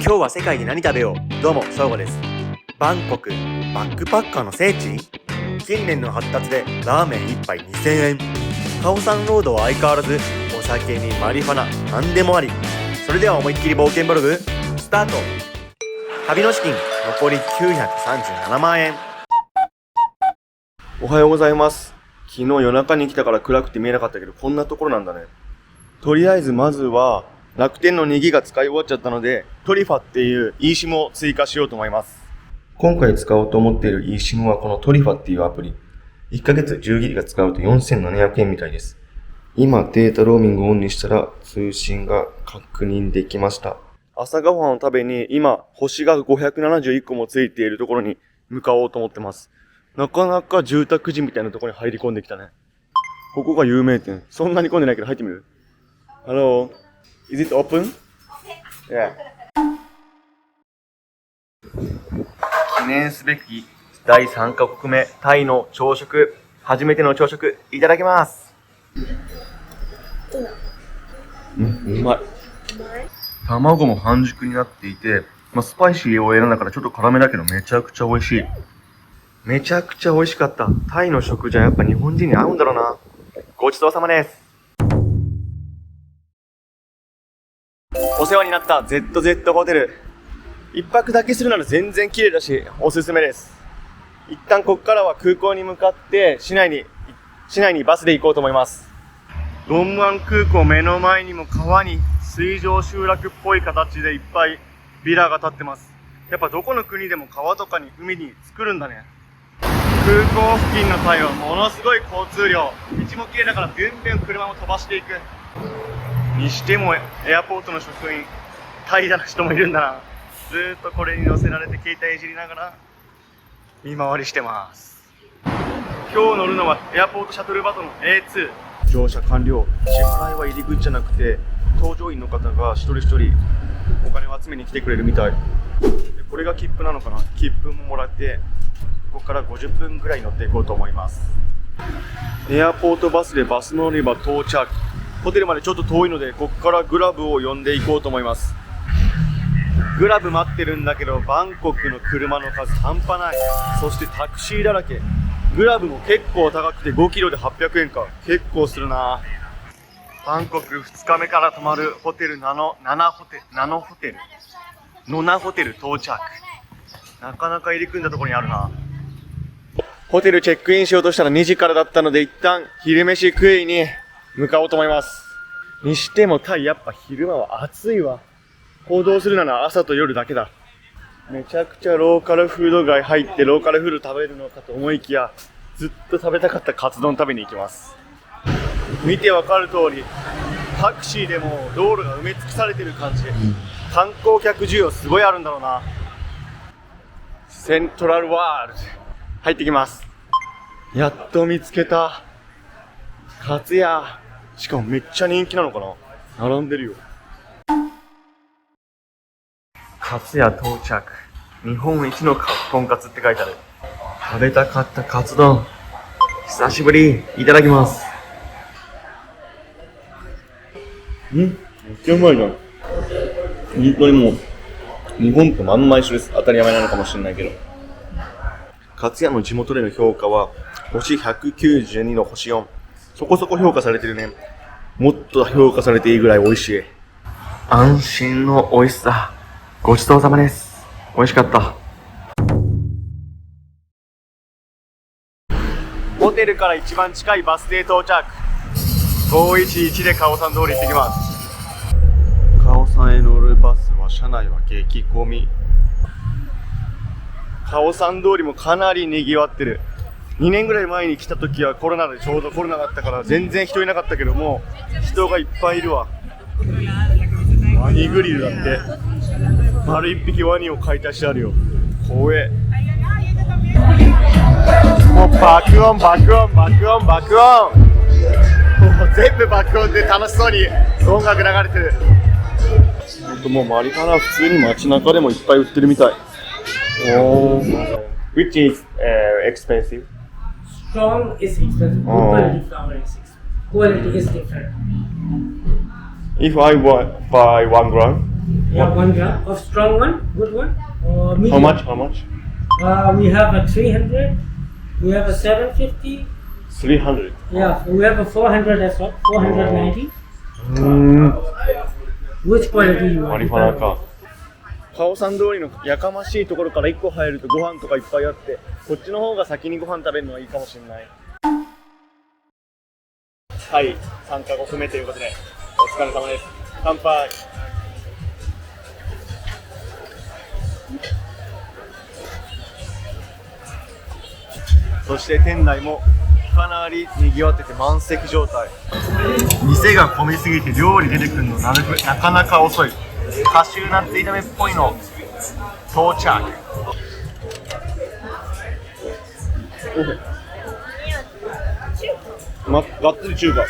今日は世界で何食べよう。どうも、翔吾です。バンコク、バックパッカーの聖地。近年の発達でラーメン1杯2000円。カオサンロードは相変わらずお酒にマリファナ、何でもあり。それでは思いっきり冒険ブログスタート。旅の資金残り937万円。おはようございます。昨日夜中に来たから暗くて見えなかったけど、こんなところなんだね。とりあえずまずは楽天の2ギガ使い終わっちゃったので、トリファっていう eSIM を追加しようと思います。今回使おうと思っている eSIM はこのトリファっていうアプリ。1ヶ月10ギガ使うと4700円みたいです。今データローミングをオンにしたら通信が確認できました。朝ごはんを食べに今星が571個もついているところに向かおうと思ってます。なかなか住宅地みたいなところに入り込んできたね。ここが有名店。そんなに混んでないけど入ってみる？ Hello? Is it open? Yeah. 記念すべき第3カ国目タイの朝食。初めての朝食いただきます。うまい。卵も半熟になっていて、スパイシーを選んだからちょっと辛めだけどめちゃくちゃ美味しい。めちゃくちゃ美味しかった。タイの食じゃやっぱ日本人に合うんだろうな。ごちそうさまです。お世話になった ZZ ホテル。一泊だけするなら全然綺麗だし、おすすめです。一旦ここからは空港に向かって市内にバスで行こうと思います。ドンムアン空港目の前にも川に水上集落っぽい形でいっぱいビラが建ってます。やっぱどこの国でも川とかに海に作るんだね。空港付近のタイはものすごい交通量。道も綺麗だからビュンビュン車も飛ばしていく。にしてもエアポートの職員、タイだな人もいるんだな。ずーっとこれに乗せられて携帯いじりながら見回りしてます。今日乗るのはエアポートシャトルバトの A2。乗車完了。支払いは入り口じゃなくて搭乗員の方が一人一人お金を集めに来てくれるみたい。これが切符なのかな。切符ももらってここから50分ぐらい乗っていこうと思います。エアポートバスでバス乗り場到着。ホテルまでちょっと遠いのでここからグラブを呼んでいこうと思います。グラブ待ってるんだけどバンコクの車の数半端ない。そしてタクシーだらけ。グラブも結構高くて5キロで800円か。結構するな。バンコク2日目から泊まるホテルナノホテル到着。なかなか入り組んだところにあるな。ホテルチェックインしようとしたら2時からだったので一旦昼飯食いに向かおうと思います。にしてもタイやっぱ昼間は暑いわ。行動するなら朝と夜だけだ。めちゃくちゃローカルフード街入ってローカルフード食べるのかと思いきや、ずっと食べたかったカツ丼食べに行きます。見てわかる通りタクシーでも道路が埋め尽くされてる感じ。観光客需要すごいあるんだろうな。セントラルワールド入ってきます。やっと見つけたカツヤ。しかもめっちゃ人気なのかな。並んでるよ。カツヤ到着。日本一のとんかつって書いてある。食べたかったカツ丼。久しぶり。いただきます。めっちゃうまいな。本当にもう日本とまんま一緒です。当たり前なのかもしれないけど。カツヤの地元での評価は星192の星4。そこそこ評価されてるね。もっと評価されていいぐらい美味しい。安心の美味しさ。ごちそうさまです。美味しかった。ホテルから一番近いバス停到着。511でカオサン通り行ってきます。カオサンへ乗るバスは車内は激混み。カオサン通りもかなり賑わってる。2年ぐらい前に来た時はコロナでちょうどコロナだったから全然人いなかったけども人がいっぱいいるわ。ワニグリルだって。丸一匹ワニを買い足してあるよ。怖え。もう爆音爆音爆音爆音。もう全部爆音で楽しそうに音楽流れてる。もうマリファナ普通に街中でもいっぱい売ってるみたい。Which is expensive? Strong is expensive. Quality flower is expensive. Quality is different. If I buy 1 gram, Yeah, 1 gram of strong one, good one. Medium. How much? How much? We have a 300. We have a 750. 300. Yeah, we have a 400 as well. 490. うーん。 Which quality you マ want? リファナか。カオさん通りのやかましいところから1個入るとご飯とかいっぱいあって、こっちの方が先にご飯食べるのはいいかもしれない。はい、3カ国目ということで、お疲れ様です。乾杯。そして店内もかなり賑わってて満席状態。店が混みすぎて料理出てくるのなかなか遅い。カシューナッツ炒めっぽいの到着。がっつり中華。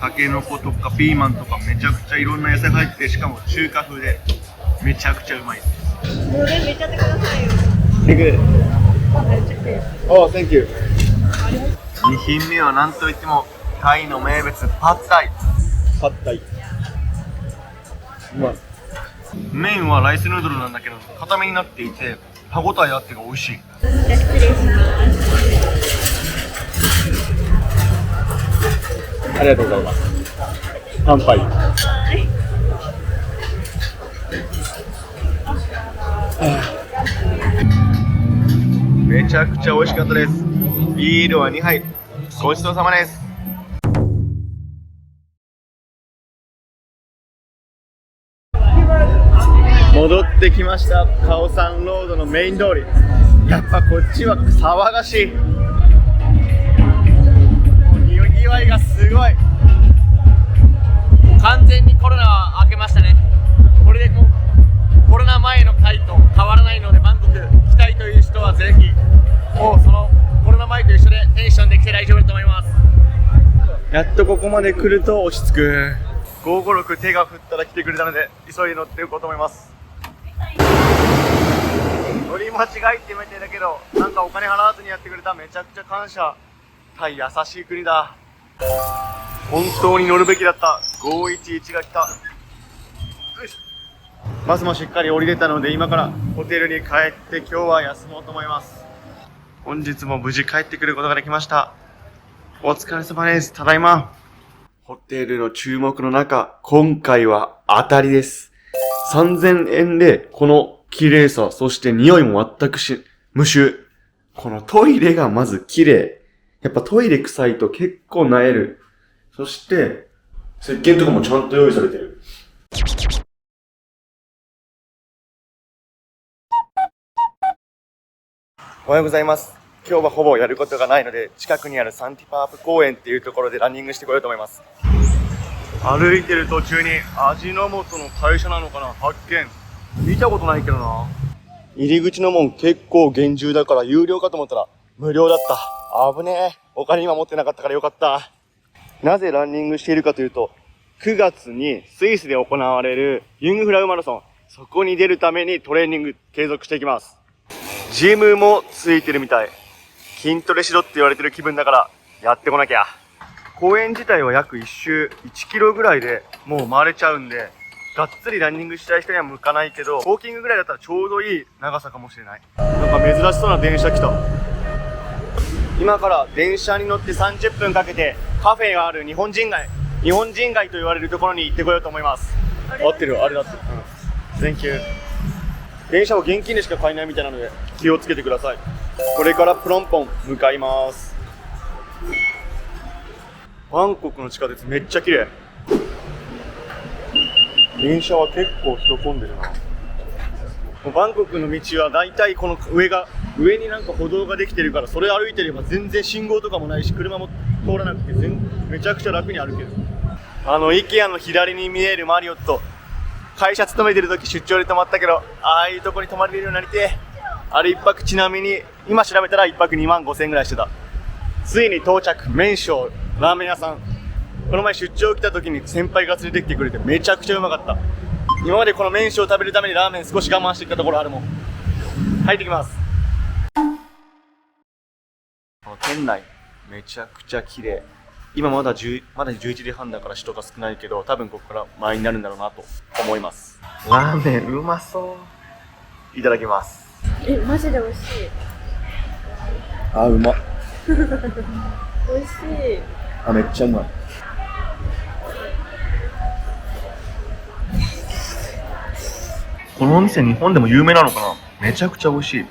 たけのことかピーマンとかめちゃくちゃいろんな野菜入って、しかも中華風でめちゃくちゃうまいです。これめっちゃってくださいよ。Oh, thank you. 2品目はなんといってもタイの名物パッタイ。パッタイ。うまい。麺はライスヌードルなんだけど固めになっていて歯ごたえあってが美味しい。じゃあ失礼します。ありがとうございます。乾杯。めちゃくちゃ美味しかったです。ビールは2杯。ごちそうさまです。戻ってきました。カオサンロードのメイン通り。やっぱこっちは騒がしい。にぎわいがすごい。完全にコロナは明けましたね。これでもうコロナ前の回と変わらないので、バンコク来たいという人はぜひもうそのコロナ前と一緒でテンションで来て大丈夫だと思います。やっとここまで来ると落ち着く。556手が振ったら来てくれたので急いで乗っていこうと思います。乗り間違いってみたいだけどなんかお金払わずにやってくれた。めちゃくちゃ感謝。タイ優しい国だ。本当に乗るべきだった。511が来た。よいしょ。バスもしっかり降りれたので今からホテルに帰って今日は休もうと思います。本日も無事帰ってくることができました。お疲れ様です。ただいま。ホテルの注目の中、今回は当たりです。3000円でこの綺麗さ、そして匂いも全く無臭。このトイレがまず綺麗。やっぱトイレ臭いと結構萎える。そして、石鹸とかもちゃんと用意されてる。おはようございます。今日はほぼやることがないので、近くにあるサンティパープ公園っていうところでランニングしてこようと思います。歩いてる途中に味の素の会社なのかな発見。見たことないけどな。入り口の門結構厳重だから有料かと思ったら無料だった。危ねえ。お金今持ってなかったからよかった。なぜランニングしているかというと、9月にスイスで行われるユングフラウマラソン、そこに出るためにトレーニング継続していきます。ジムもついてるみたい。筋トレしろって言われてる気分だからやってこなきゃ。公園自体は約1周1キロぐらいでもう回れちゃうんで、がっつりランニングしたい人には向かないけど、ウォーキングぐらいだったらちょうどいい長さかもしれない。なんか珍しそうな電車来た。今から電車に乗って30分かけてカフェがある日本人街と言われるところに行ってこようと思います。合ってる、あれだって。Thank you。電車は現金でしか買えないみたいなので気をつけてください。これからプロンポン向かいます。バンコクの地下鉄めっちゃ綺麗。電車は結構人混んでるな。バンコクの道はだいたいこの上になんか歩道ができてるから、それ歩いてれば全然信号とかもないし車も通らなくてめちゃくちゃ楽に歩ける。IKEA の左に見えるマリオット、会社勤めてる時出張で泊まったけど、ああいうとこに泊まれるようになりて、あれ一泊ちなみに今調べたら一泊25,000円ぐらいしてた。ついに到着。麺匠ラーメン屋さん。この前出張来た時に先輩が連れてきてくれてめちゃくちゃうまかった。今までこの麺匠を食べるためにラーメン少し我慢してきたところあるもん。入ってきます。この店内めちゃくちゃ綺麗。今まだ11時半だから人が少ないけど、多分ここから前になるんだろうなと思います。ラーメンうまそう。いただきます。え、マジで美味しい。あ、うまっ。美味しい。あ、めっちゃうまい。このお店日本でも有名なのかな。めちゃくちゃ美味しい。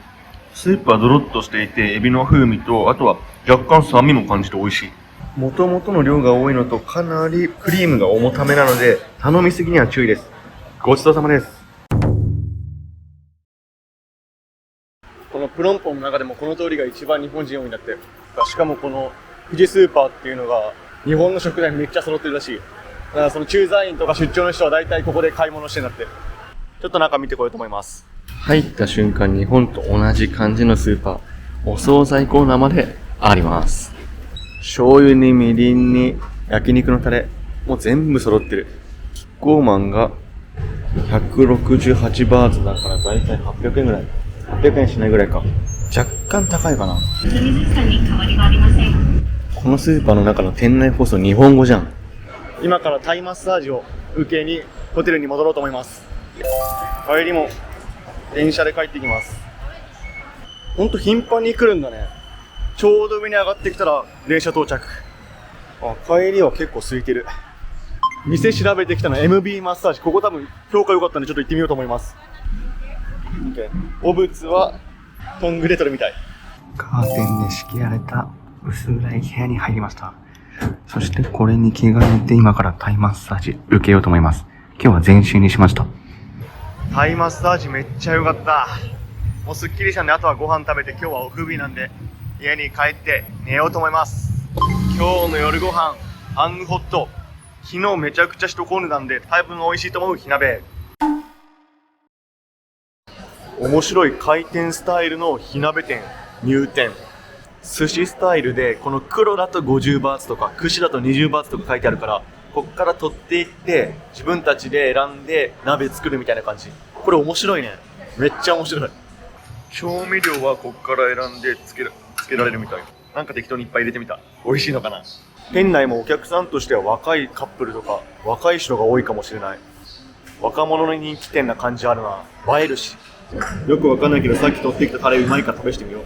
スープはドロッとしていて、エビの風味と、あとは若干酸味も感じて美味しい。元々の量が多いのと、かなりクリームが重ためなので、頼みすぎには注意です。ごちそうさまです。このプロンポンの中でもこの通りが一番日本人多いんだって。しかもこの富士スーパーっていうのが日本の食材めっちゃ揃ってるらしい。だからその駐在員とか出張の人は大体ここで買い物してんだって。ちょっと中見てこようと思います。入った瞬間、日本と同じ感じのスーパー、お惣菜コーナーまであります。醤油にみりんに焼肉のタレ、もう全部揃ってる。キッコーマンが168バーツだからだいたい800円ぐらい。800円しないぐらいか。若干高いかな。このスーパーの中の店内放送日本語じゃん。今からタイマッサージを受けにホテルに戻ろうと思います。帰りも電車で帰ってきます。ほんと頻繁に来るんだね。ちょうど上に上がってきたら電車到着。あ、帰りは結構空いてる。店調べてきたのは MB マッサージ。ここ多分評価良かったんでちょっと行ってみようと思います。お物はトングレトルみたい。カーテンで仕切られた薄暗い部屋に入りました。そしてこれに着替えて今からタイマッサージ受けようと思います。今日は全身にしました。タイマッサージめっちゃ良かった。もうすっきりしたんで、あとはご飯食べて、今日はお風日なんで家に帰って寝ようと思います。今日の夜ご飯ハングホット。昨日めちゃくちゃ人混んでたんで多分美味しいと思う火鍋。面白い回転スタイルの火鍋店入店。寿司スタイルで、この黒だと50バーツとか串だと20バーツとか書いてあるから、こっから取っていって自分たちで選んで鍋作るみたいな感じ。これ面白いね。めっちゃ面白い。調味料はこっから選んでつけられるみたい。なんか適当にいっぱい入れてみた。美味しいのかな。店内もお客さんとしては若いカップルとか若い人が多いかもしれない。若者の人気店な感じあるな。映えるし。よくわかんないけど、さっき取ってきたタレうまいから試してみよう。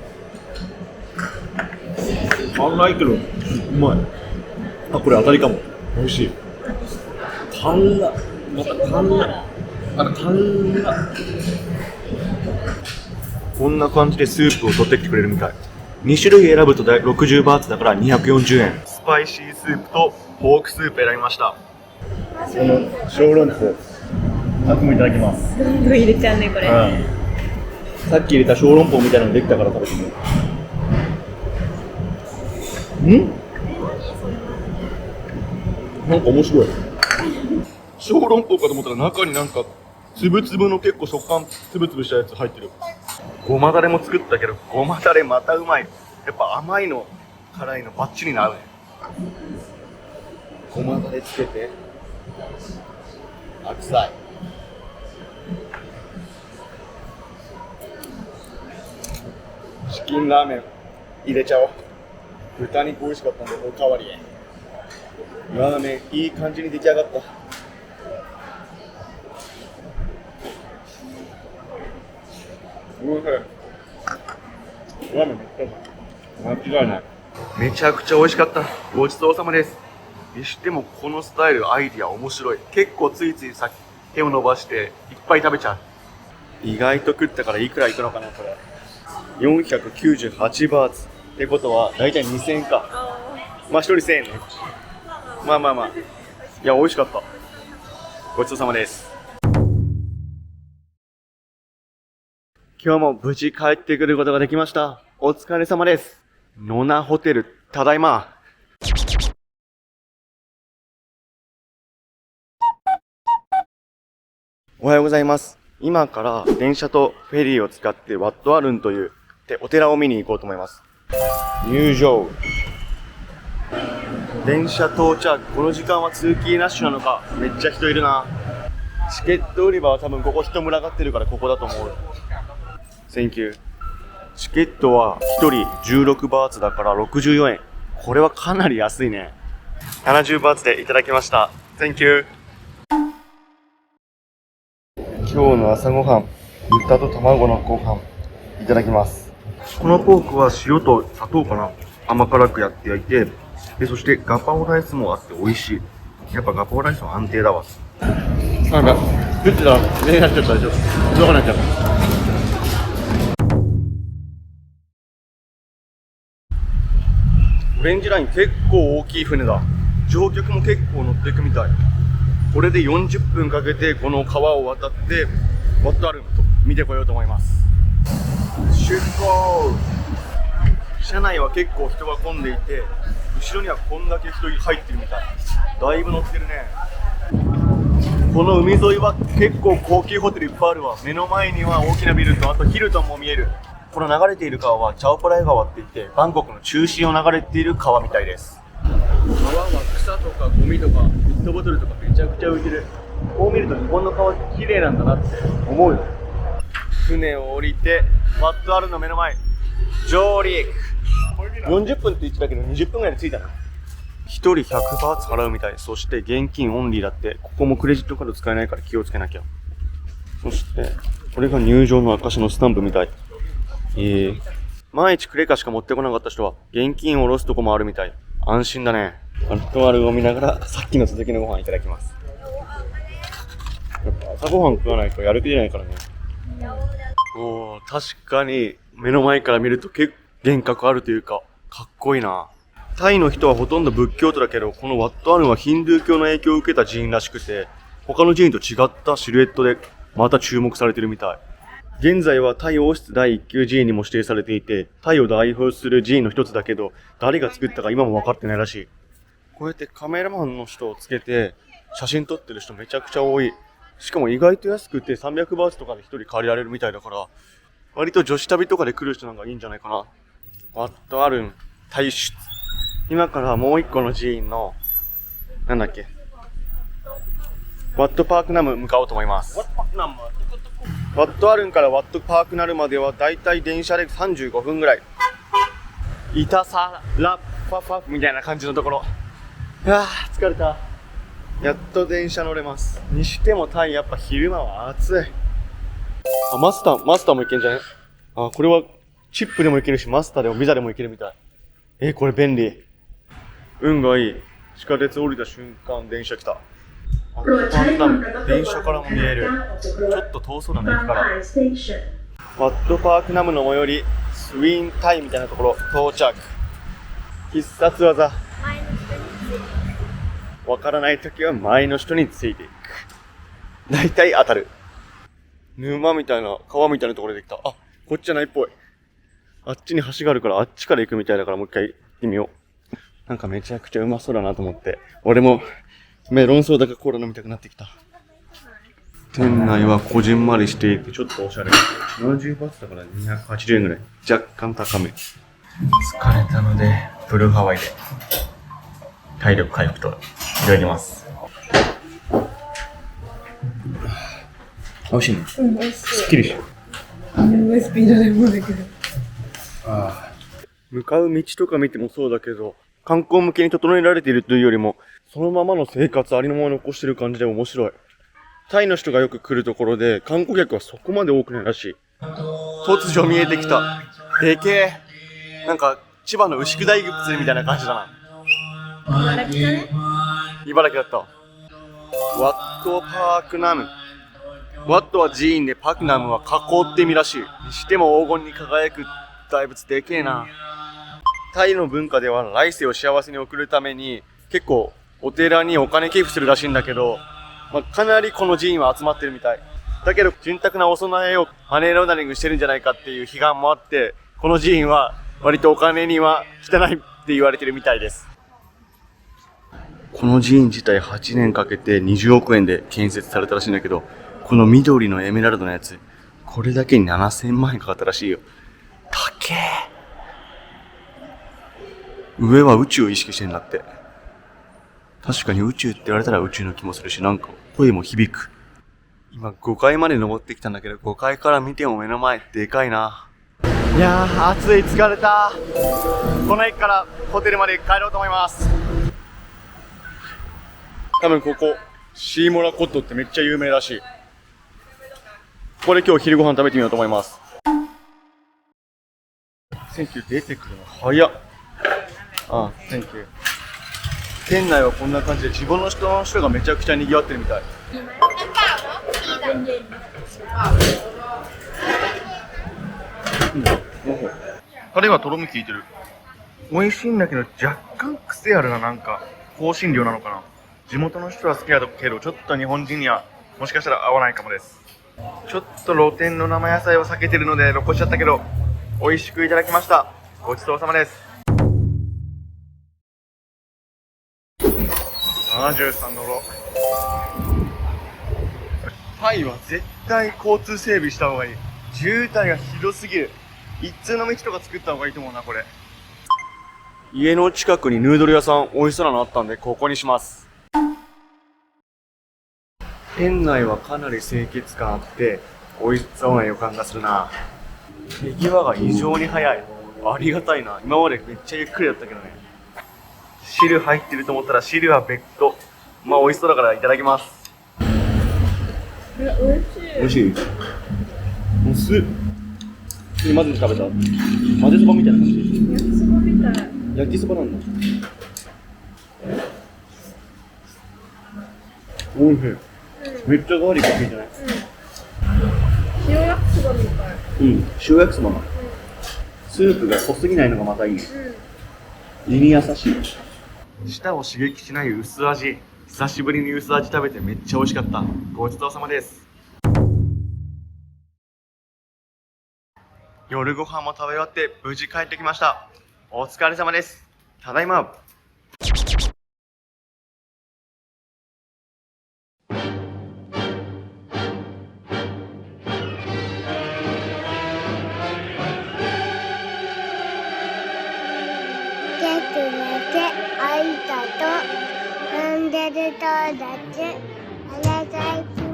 辛いけどうまい。あ、これ当たりかも。美味しい。辛っ。また辛っ。こんな感じでスープを取ってきてくれるみたい。2種類選ぶと60バーツだから240円。スパイシースープとポークスープ選びました。この小籠包、僕もいただきます。どんどん入れちゃうね、これ。さっき入れた小籠包みたいなのできたから食べてみよう。なんか面白い。小籠包かと思ったら中になんかつぶつぶの結構食感つぶつぶしたやつ入ってる。ごまだれも作ったけど、ごまだれまたうまい。やっぱ甘いの辛いのバッチリな合うね。ごまだれつけて、白菜、チキンラーメン入れちゃおう。豚肉美味しかったんでおかわりへ。ラーメンいい感じに出来上がった。ラーメンめっちゃうまい。間違いない。めちゃくちゃ美味しかった。ごちそうさまです。にしてもこのスタイルアイディア面白い。結構ついついさ手を伸ばしていっぱい食べちゃう。意外と食ったからいくらいくのかなこれ。498バーツってことはだいたい2000円か。まあ1人1000円ね。まあいや美味しかった。ごちそうさまです。今日も無事帰ってくることができました。お疲れ様です。ノナホテル、ただいま。おはようございます。今から電車とフェリーを使ってワットアルンというお寺を見に行こうと思います。入場。電車到着。この時間は通勤ラッシュなのか、めっちゃ人いるな。チケット売り場は多分ここ人群がってるからここだと思う。Thank you。チケットは1人16バーツだから64円。これはかなり安いね。70バーツでいただきました。Thank you。今日の朝ごはん、豚と卵のご飯いただきます。このポークは塩と砂糖かな、甘辛くやって焼いて、でそしてガパオライスもあって美味しい。やっぱガパオライスは安定だわ。なんか食ってたら目になっちゃったでしょ。どうかなっちゃった。オレンジライン結構大きい船だ。乗客も結構乗っていくみたい。これで40分かけてこの川を渡ってワットアルムと見てこようと思います。出港。車内は結構人が混んでいて、後ろにはこんだけ人入ってるみたい。だいぶ乗ってるね。この海沿いは結構高級ホテルいっぱいあるわ。目の前には大きなビルと、あとヒルトンも見える。この流れている川はチャオプライ川って言って、バンコクの中心を流れている川みたいです。川は草とかゴミとかペットボトルとかめちゃくちゃ浮いてる。こう見ると日本の川って綺麗なんだなって思うよ。船を降りてワットアルの目の前上陸。40分って言ってたけど20分ぐらいで着いたな。1人100バーツ払うみたい。そして現金オンリーだって。ここもクレジットカード使えないから気をつけなきゃ。そしてこれが入場の証のスタンプみたい。万一クレカしか持ってこなかった人は現金を下ろすとこもあるみたい。安心だね。ワットアルを見ながらさっきの続きのご飯いただきます。やっぱ朝ごはん食わないとやる気出ないからね。おー、確かに目の前から見ると結構幻覚あるというか、かっこいいな。タイの人はほとんど仏教徒だけど、このワットアルンはヒンドゥー教の影響を受けた寺院らしくて、他の寺院と違ったシルエットでまた注目されてるみたい。現在はタイ王室第1級寺院にも指定されていて、タイを代表する寺院の一つだけど、誰が作ったか今も分かってないらしい。こうやってカメラマンの人をつけて写真撮ってる人めちゃくちゃ多い。しかも意外と安くて300バーツとかで1人借りられるみたいだから、割と女子旅とかで来る人なんかいいんじゃないかな。ワットアルン大出。今からもう一個の寺院のなんだっけ、ワットパークナム向かおうと思います。ワットアルンからワットパークナムまではだいたい電車で35分ぐらい。イタサラファファみたいな感じのところ。疲れた。やっと電車乗れます。にしてもタイやっぱ昼間は暑い。マスターも行けんじゃね。これはチップでも行けるし、マスターでもビザでも行けるみたい。これ便利。運がいい。地下鉄降りた瞬間電車来た。電車からも見える。ちょっと遠そうだね、駅から。ワットパークナムの最寄り、スウィンタイみたいなところ到着。必殺技。わからないときは前の人についていく。だいたい当たる。沼みたいな、川みたいなところでできた。こっちじゃないっぽい。あっちに橋があるからあっちから行くみたいだからもう一回行ってみよう。なんかめちゃくちゃうまそうだなと思って。俺もメロンソーダかコーラ飲みたくなってきた。店内はこじんまりしていてちょっとおしゃれ。70バーツだから280円ぐらい。若干高め。疲れたので、ブルーハワイで体力回復といただきます。美味しいね。美味しい。すっきりしよう。スピードでもだけど。向かう道とか見てもそうだけど、観光向けに整えられているというよりも、そのままの生活ありのまま残してる感じで面白い。タイの人がよく来るところで、観光客はそこまで多くないらしい。突如見えてきた。でけえ。なんか、千葉の牛久大仏みたいな感じだな。茨城だね。茨城だった。ワットパークナム。ワットは寺院でパクナムは河口って意味らしい。にしても黄金に輝く大仏でけえな。タイの文化では来世を幸せに送るために結構お寺にお金寄付するらしいんだけど、かなりこの寺院は集まってるみたい。だけど潤沢なお供えをマネーローダリングしてるんじゃないかっていう批判もあって、この寺院は割とお金には汚いって言われてるみたいです。この寺院自体8年かけて20億円で建設されたらしいんだけど、この緑のエメラルドのやつ、これだけに7000万円かかったらしいよ。高え。上は宇宙を意識してんだって。確かに宇宙って言われたら宇宙の気もするし、なんか声も響く。今5階まで登ってきたんだけど、5階から見ても目の前でかいな。いやー、暑い、疲れた。この駅からホテルまで帰ろうと思います。多分ここ、シーモラコットってめっちゃ有名らしい。ここで今日昼ご飯食べてみようと思います。センキュー出てくるの早っ。あ、センキュー。店内はこんな感じで、地元の人がめちゃくちゃ賑わってるみたい。タレがとろみ効いてる。美味しいんだけど若干癖あるな。なんか香辛料なのかな。地元の人は好きだけどちょっと日本人にはもしかしたら合わないかもです。ちょっと露店の生野菜を避けてるので残しちゃったけど美味しくいただきました。ごちそうさまです。73乗ろう。タイは絶対交通整備した方がいい。渋滞がひどすぎる。一通の道とか作った方がいいと思うな、これ。家の近くにヌードル屋さん美味しそうなのあったんで、ここにします。店内はかなり清潔感あって、美味しそうな予感がするな。手際が異常に早い。ありがたいな。今までめっちゃゆっくりだったけどね。汁入ってると思ったら汁は別途。まあ美味しそうだからいただきます。美味しい。美味しい。もう普通に混ぜて食べた。混ぜそばみたいな感じ。焼きそばみたい。焼きそばなんだ。おいしい。めっちゃガーリック効いてない？塩焼きそばみたい。うん、塩焼きそばが。スープが濃すぎないのがまたいい。胃に優しい。舌を刺激しない薄味。久しぶりに薄味食べてめっちゃ美味しかった。ごちそうさまです。夜ご飯も食べ終わって無事帰ってきました。お疲れ様です。ただいま。あいたと、飲んでる友達、お願いします。